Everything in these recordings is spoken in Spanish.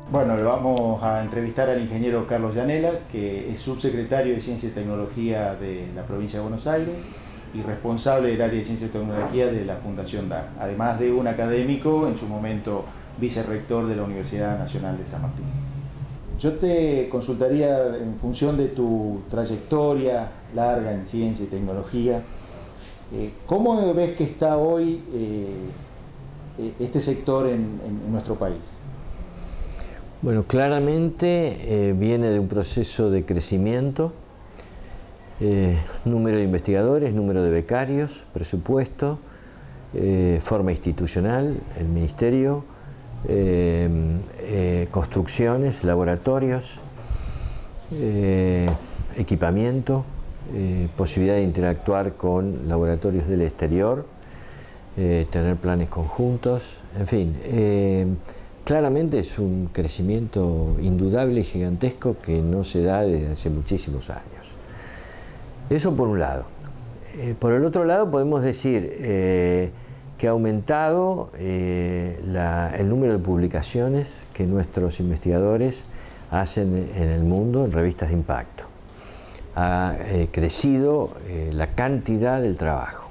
Bueno, le vamos a entrevistar al ingeniero Carlos Llanela, que es subsecretario de Ciencia y Tecnología de la provincia de Buenos Aires y responsable del área de Ciencia y Tecnología de la Fundación DAR, además de un académico, en su momento vicerrector de la Universidad Nacional de San Martín. Yo te consultaría en función de tu trayectoria larga en ciencia y tecnología, ¿cómo ves que está hoy este sector en nuestro país? Bueno, claramente viene de un proceso de crecimiento, número de investigadores, número de becarios, presupuesto, forma institucional, el ministerio, construcciones, laboratorios, equipamiento, posibilidad de interactuar con laboratorios del exterior, tener planes conjuntos, en fin. Claramente es un crecimiento indudable y gigantesco que no se da desde hace muchísimos años. Eso por un lado. Por el otro lado podemos decir que ha aumentado el número de publicaciones que nuestros investigadores hacen en el mundo en revistas de impacto. Ha crecido la cantidad del trabajo.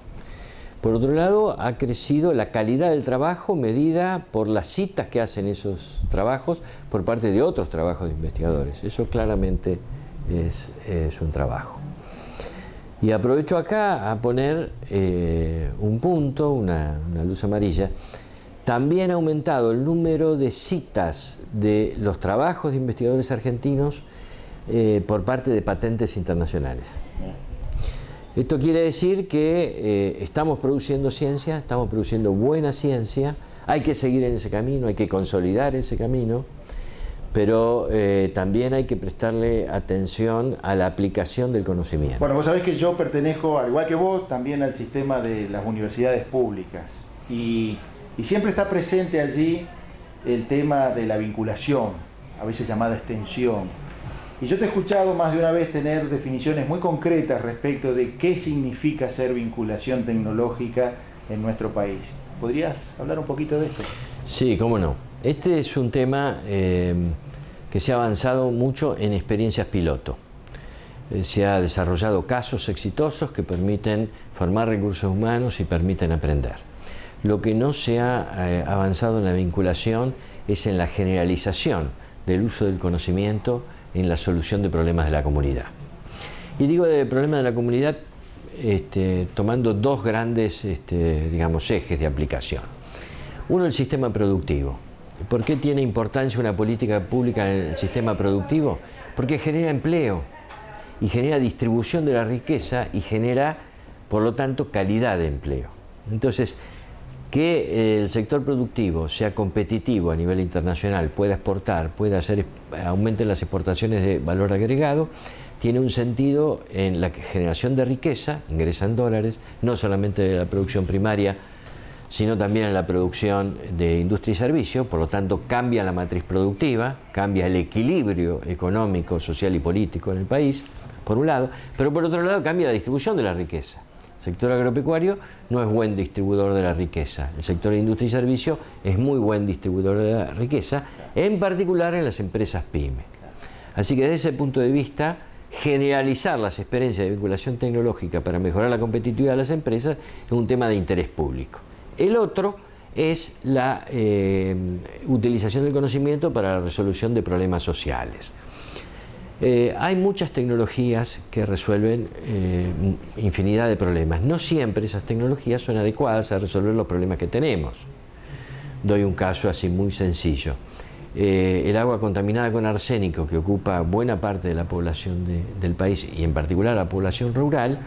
Por otro lado, ha crecido la calidad del trabajo medida por las citas que hacen esos trabajos por parte de otros trabajos de investigadores. Eso claramente es un trabajo. Y aprovecho acá a poner un punto, una luz amarilla. También ha aumentado el número de citas de los trabajos de investigadores argentinos por parte de patentes internacionales. Esto quiere decir que estamos produciendo ciencia, estamos produciendo buena ciencia, hay que seguir en ese camino, hay que consolidar ese camino, pero también hay que prestarle atención a la aplicación del conocimiento. Bueno, vos sabés que yo pertenezco, al igual que vos, también al sistema de las universidades públicas y siempre está presente allí el tema de la vinculación, a veces llamada extensión. Y yo te he escuchado más de una vez tener definiciones muy concretas respecto de qué significa ser vinculación tecnológica en nuestro país. ¿Podrías hablar un poquito de esto? Sí, cómo no. Este es un tema que se ha avanzado mucho en experiencias piloto. Se ha desarrollado casos exitosos que permiten formar recursos humanos y permiten aprender. Lo que no se ha avanzado en la vinculación es en la generalización del uso del conocimiento en la solución de problemas de la comunidad. Y digo de problemas de la comunidad tomando dos grandes digamos, ejes de aplicación. Uno, el sistema productivo. ¿Por qué tiene importancia una política pública en el sistema productivo? Porque genera empleo y genera distribución de la riqueza y genera, por lo tanto, calidad de empleo. Entonces, que el sector productivo sea competitivo a nivel internacional, pueda exportar, aumenten las exportaciones de valor agregado, tiene un sentido en la generación de riqueza, ingresan dólares, no solamente de la producción primaria, sino también en la producción de industria y servicios, por lo tanto cambia la matriz productiva, cambia el equilibrio económico, social y político en el país, por un lado, pero por otro lado cambia la distribución de la riqueza. El sector agropecuario no es buen distribuidor de la riqueza. El sector de industria y servicio es muy buen distribuidor de la riqueza, en particular en las empresas PYME. Así que desde ese punto de vista, generalizar las experiencias de vinculación tecnológica para mejorar la competitividad de las empresas es un tema de interés público. El otro es la utilización del conocimiento para la resolución de problemas sociales. Hay muchas tecnologías que resuelven infinidad de problemas. No siempre esas tecnologías son adecuadas a resolver los problemas que tenemos. Doy un caso así muy sencillo. El agua contaminada con arsénico, que ocupa buena parte de la población del país y en particular la población rural,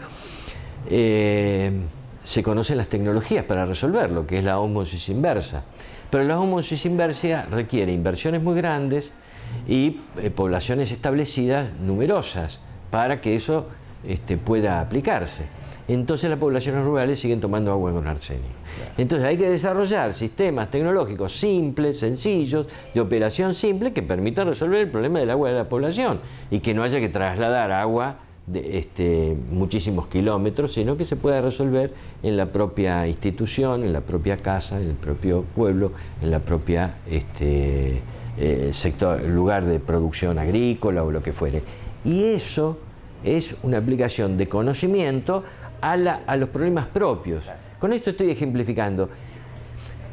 se conocen las tecnologías para resolverlo, que es la ósmosis inversa. Pero la ósmosis inversa requiere inversiones muy grandes y poblaciones establecidas numerosas para que eso pueda aplicarse. Entonces las poblaciones rurales siguen tomando agua con arsénico. Entonces hay que desarrollar sistemas tecnológicos simples, sencillos, de operación simple, que permitan resolver el problema del agua de la población y que no haya que trasladar agua de muchísimos kilómetros, sino que se pueda resolver en la propia institución, en la propia casa, en el propio pueblo, en la propia lugar de producción agrícola o lo que fuere. Y eso es una aplicación de conocimiento a los problemas propios. Con esto estoy ejemplificando.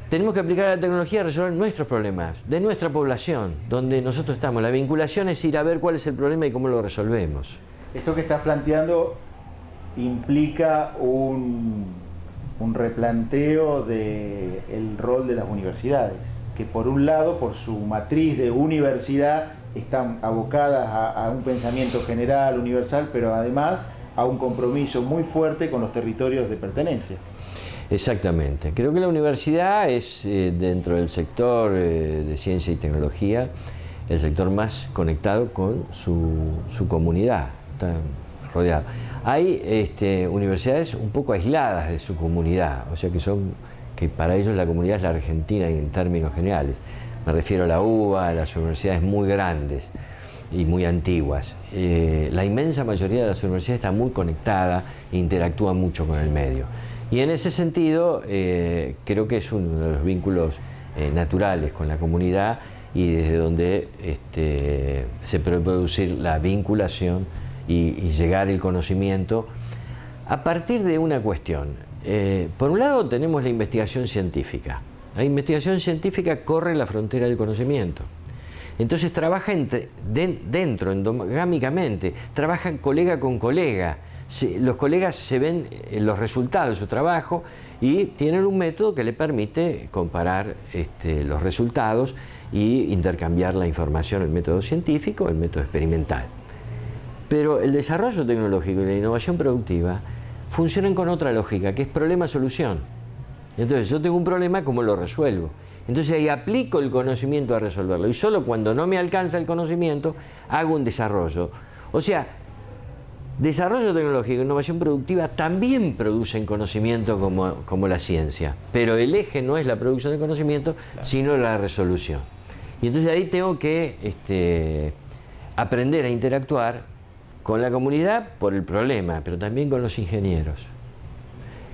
Tenemos que aplicar la tecnología a resolver nuestros problemas, de nuestra población, donde nosotros estamos. La vinculación es ir a ver cuál es el problema y cómo lo resolvemos. Esto que estás planteando implica un replanteo del rol de las universidades, que por un lado, por su matriz de universidad, están abocadas a un pensamiento general, universal, pero además a un compromiso muy fuerte con los territorios de pertenencia. Exactamente. Creo que la universidad es, dentro del sector de ciencia y tecnología, el sector más conectado con su comunidad. Está rodeado. Hay universidades un poco aisladas de su comunidad, o sea que para ellos la comunidad es la Argentina en términos generales. Me refiero a la UBA, a las universidades muy grandes y muy antiguas. La inmensa mayoría de las universidades está muy conectada e interactúa mucho con el medio. Y en ese sentido, creo que es uno de los vínculos naturales con la comunidad y desde donde se puede producir la vinculación y llegar el conocimiento a partir de una cuestión. Por un lado tenemos la investigación científica. La investigación científica corre la frontera del conocimiento. Entonces trabaja dentro, endogámicamente, trabajan colega con colega. Los colegas se ven los resultados de su trabajo y tienen un método que le permite comparar los resultados y intercambiar la información, el método científico, el método experimental. Pero el desarrollo tecnológico y la innovación productiva funcionan con otra lógica, que es problema-solución. Entonces, yo tengo un problema, ¿cómo lo resuelvo? Entonces ahí aplico el conocimiento a resolverlo. Y solo cuando no me alcanza el conocimiento, hago un desarrollo. O sea, desarrollo tecnológico e innovación productiva también producen conocimiento como la ciencia. Pero el eje no es la producción de conocimiento, sino la resolución. Y entonces ahí tengo que aprender a interactuar con la comunidad por el problema, pero también con los ingenieros.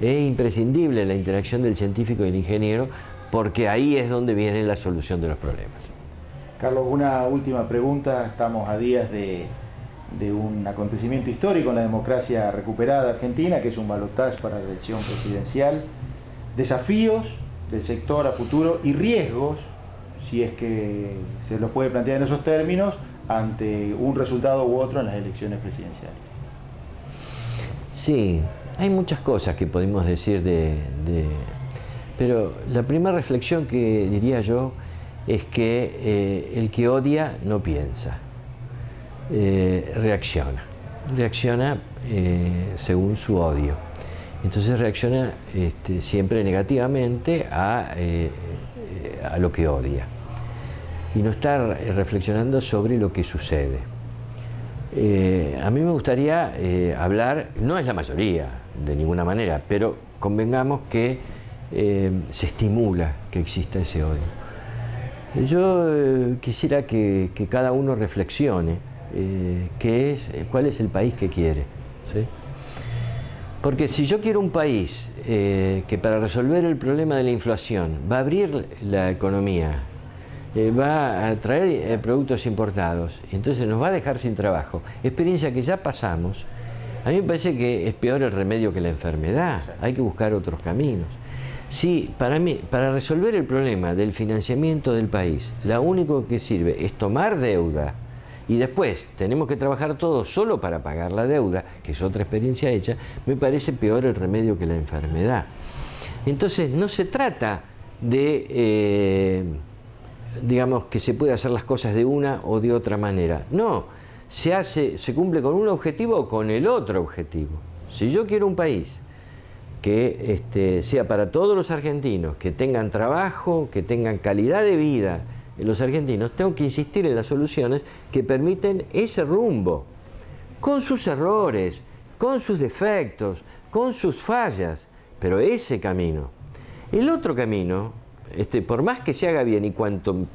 Es imprescindible la interacción del científico y el ingeniero, porque ahí es donde viene la solución de los problemas. Carlos, una última pregunta. Estamos a días de un acontecimiento histórico en la democracia recuperada argentina, que es un balotaje para la elección presidencial. Desafíos del sector a futuro y riesgos, si es que se lo puede plantear en esos términos, ante un resultado u otro en las elecciones presidenciales. Sí, hay muchas cosas que podemos decir pero la primera reflexión que diría yo es que el que odia no piensa, reacciona según su odio. Entonces reacciona siempre negativamente a lo que odia y no está reflexionando sobre lo que sucede. A mí me gustaría hablar, no es la mayoría de ninguna manera, pero convengamos que se estimula que exista ese odio. Yo quisiera que cada uno reflexione cuál es el país que quiere, ¿sí? Porque si yo quiero un país que para resolver el problema de la inflación va a abrir la economía, va a traer productos importados, entonces nos va a dejar sin trabajo, experiencia que ya pasamos, a mí me parece que es peor el remedio que la enfermedad, hay que buscar otros caminos. Sí, para mí, para resolver el problema del financiamiento del país, lo único que sirve es tomar deuda y después tenemos que trabajar todos solo para pagar la deuda, que es otra experiencia hecha, me parece peor el remedio que la enfermedad. Entonces no se trata de, digamos, que se puede hacer las cosas de una o de otra manera. No, se cumple con un objetivo o con el otro objetivo. Si yo quiero un país que sea para todos los argentinos, que tengan trabajo, que tengan calidad de vida los argentinos, tengo que insistir en las soluciones que permiten ese rumbo, con sus errores, con sus defectos, con sus fallas, pero ese camino. El otro camino, por más que se haga bien y cuanto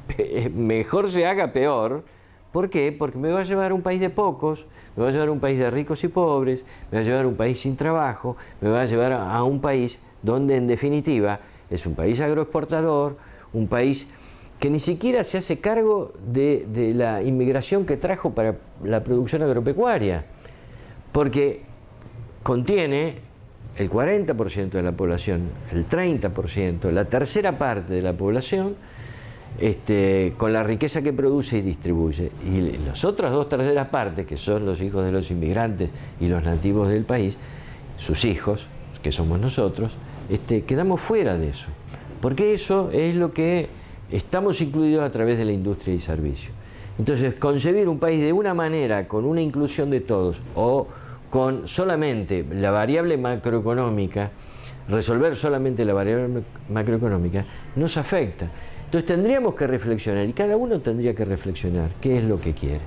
mejor se haga, peor. ¿Por qué? Porque me va a llevar a un país de pocos, me va a llevar a un país de ricos y pobres, me va a llevar a un país sin trabajo, me va a llevar a un país donde en definitiva es un país agroexportador, un país que ni siquiera se hace cargo de la inmigración que trajo para la producción agropecuaria, porque contiene el 40% de la población, el 30%, la tercera parte de la población, con la riqueza que produce y distribuye. Y las otras 2/3 partes, que son los hijos de los inmigrantes y los nativos del país, sus hijos, que somos nosotros, quedamos fuera de eso. Porque eso es lo que estamos incluidos a través de la industria y servicios. Entonces, concebir un país de una manera, con una inclusión de todos, o con solamente la variable macroeconómica, resolver solamente la variable macroeconómica, nos afecta. Entonces tendríamos que reflexionar, y cada uno tendría que reflexionar qué es lo que quiere.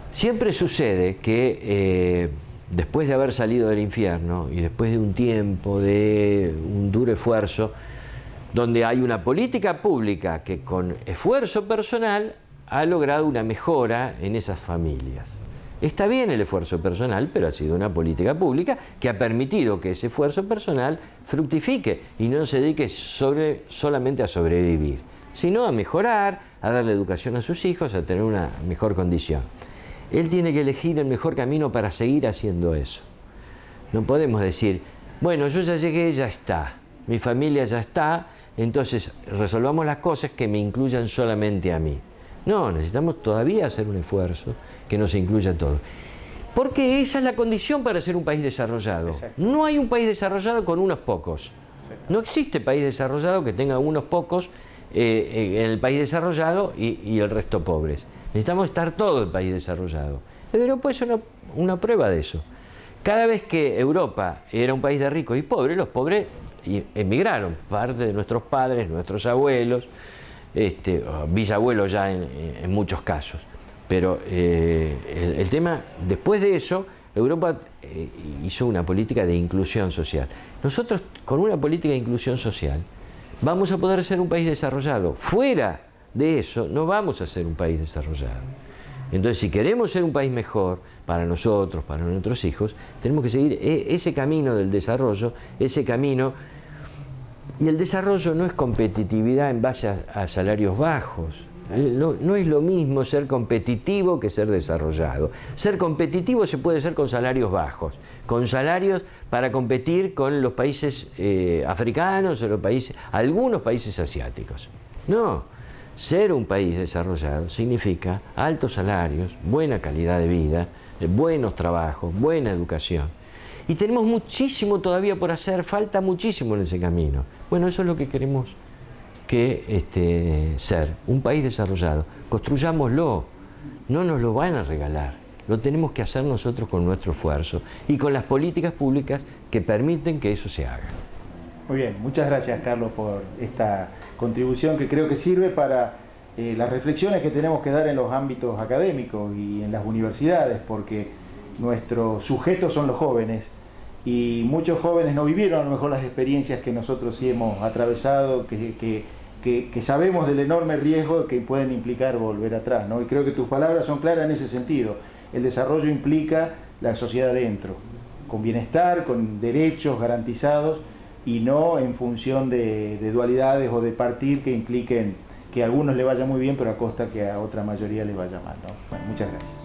Siempre sucede que después de haber salido del infierno y después de un tiempo de un duro esfuerzo, donde hay una política pública que con esfuerzo personal ha logrado una mejora en esas familias. Está bien el esfuerzo personal, pero ha sido una política pública que ha permitido que ese esfuerzo personal fructifique y no se dedique solamente a sobrevivir, sino a mejorar, a darle educación a sus hijos, a tener una mejor condición. Él tiene que elegir el mejor camino para seguir haciendo eso. No podemos decir, bueno, yo ya llegué, ya está, mi familia ya está, entonces resolvamos las cosas que me incluyan solamente a mí. No, necesitamos todavía hacer un esfuerzo que nos incluya a todos. Porque esa es la condición para ser un país desarrollado. Exacto. No hay un país desarrollado con unos pocos. No existe país desarrollado que tenga unos pocos en el país desarrollado y el resto pobres. Necesitamos estar todo el país desarrollado. Europa es una prueba de eso. Cada vez que Europa era un país de ricos y pobres, los pobres emigraron. Parte de nuestros padres, nuestros abuelos, bisabuelos ya en muchos casos. Pero el tema, después de eso, Europa hizo una política de inclusión social. Nosotros, con una política de inclusión social, vamos a poder ser un país desarrollado. Fuera de eso, no vamos a ser un país desarrollado. Entonces, si queremos ser un país mejor para nosotros, para nuestros hijos, tenemos que seguir ese camino del desarrollo, ese camino. Y el desarrollo no es competitividad en base a salarios bajos. No es lo mismo ser competitivo que ser desarrollado. Ser competitivo se puede ser con salarios bajos, con salarios para competir con los países africanos o algunos países asiáticos. No, ser un país desarrollado significa altos salarios, buena calidad de vida, buenos trabajos, buena educación. Y tenemos muchísimo todavía por hacer, falta muchísimo en ese camino. Bueno, eso es lo que queremos ser, un país desarrollado. Construyámoslo, no nos lo van a regalar, lo tenemos que hacer nosotros con nuestro esfuerzo y con las políticas públicas que permiten que eso se haga. Muy bien, muchas gracias Carlos por esta contribución que creo que sirve para las reflexiones que tenemos que dar en los ámbitos académicos y en las universidades, porque nuestros sujetos son los jóvenes. Y muchos jóvenes no vivieron a lo mejor las experiencias que nosotros sí hemos atravesado, que sabemos del enorme riesgo que pueden implicar volver atrás, ¿no? Y creo que tus palabras son claras en ese sentido. El desarrollo implica la sociedad dentro, con bienestar, con derechos garantizados y no en función de dualidades o de partir que impliquen que a algunos le vaya muy bien, pero a costa que a otra mayoría le vaya mal, ¿no? Bueno, muchas gracias.